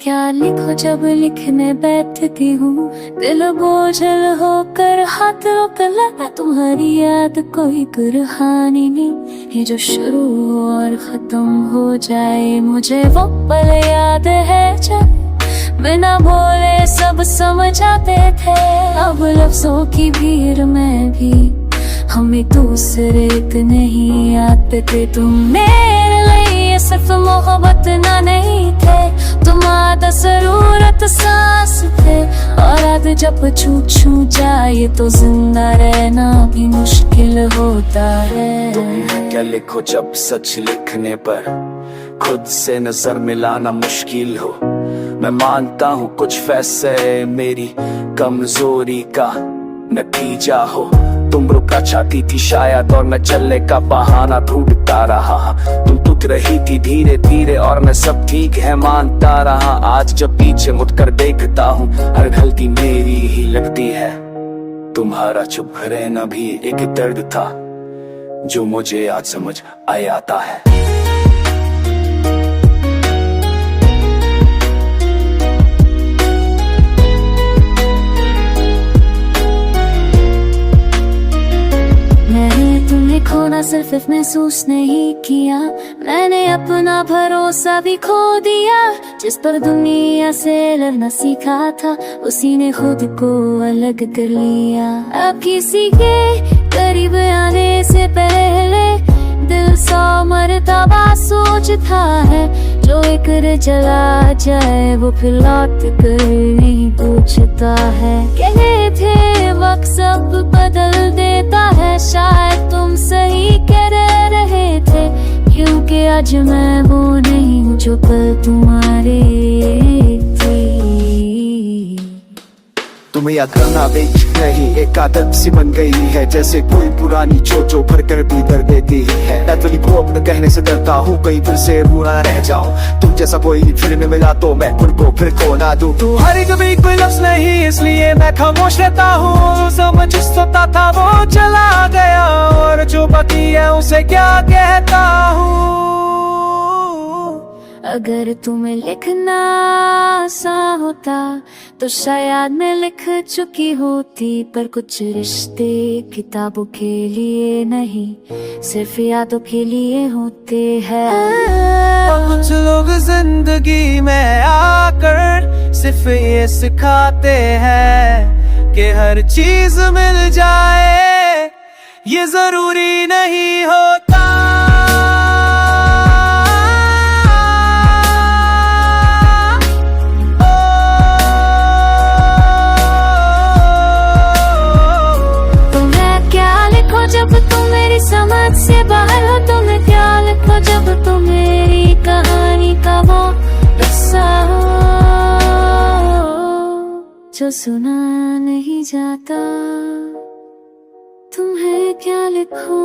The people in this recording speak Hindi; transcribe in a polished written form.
क्या लिखो जब लिखने बैठती हूँ, दिल बोझल होकर हाथ रोकला। तुम्हारी याद कोई कहानी नहीं, ये जो शुरू और खत्म हो जाए। मुझे वो पल याद है जब बिना बोले सब समझ आते थे। अब लफ्जों की भीड़ में भी हम एक दूसरे के नहीं आते थे। तुम मेरे लिए सिर्फ मोहब्बत ना नहीं थे, तुम आधा जरूरत सांस थे। और आज जब छू जाए तो जिंदा रहना भी मुश्किल होता है। तुम क्या लिखो जब सच लिखने पर खुद से नजर मिलाना मुश्किल हो। मैं मानता हूँ कुछ फैसले मेरी कमजोरी का नतीजा हो। तुम रुका चाहती थी शायद और मैं चलने का बहाना ढूंढता रहा। तुम टूट रही थी धीरे धीरे और मैं सब ठीक है मानता रहा। आज जब पीछे मुड़कर देखता हूँ हर गलती मेरी ही लगती है। तुम्हारा चुप रहना भी एक दर्द था जो मुझे आज समझ आता है। खोना सिर्फ महसूस नहीं किया, मैंने अपना भरोसा भी खो दिया। जिस पर दुनिया से लड़ना सीखा था उसी ने खुद को अलग कर लिया। अब किसी के करीब आने से पहले दिल 100 मरतबा सोचता है। जो एक चला जाए वो फिर लौट कर नहीं पूछता है। कहते थे वक्त सब बदल देता है, शायद तुम सही कह रहे थे। क्योंकि आज मैं वो नहीं हूँ जो कल तुम्हारे थी। तुम्हें याद करना भी नहीं एक आदत सी बन गई है, जैसे कोई पुरानी चोट जो भर कर भी दर्द देती है। नैतली को अपने कहने से डरता हूँ कहीं फिर से बुरा रह जाऊं। तुम जैसा कोई फिर में मिला तो मैं उनको फिर को ना दूं। तू हर कभी कोई लफ्ज नहीं इसलिए मैं खामोश रहता हूँ। समझ सकता था वो चला गया और जो बाकी है उसे क्या कहता हूँ। अगर तुम्हें लिखना आसान होता तो शायद मैं लिख चुकी होती। पर कुछ रिश्ते किताबों के लिए नहीं सिर्फ यादों के लिए होते हैं। कुछ लोग जिंदगी में आकर सिर्फ ये सिखाते हैं कि हर चीज मिल जाए ये जरूरी नहीं होता। जब तुम मेरी समझ से बाहर हो, तुम्हें क्या लिखो जब तुम मेरी कहानी का वो हिस्सा हो जो सुना नहीं जाता। तुम्हें क्या लिखो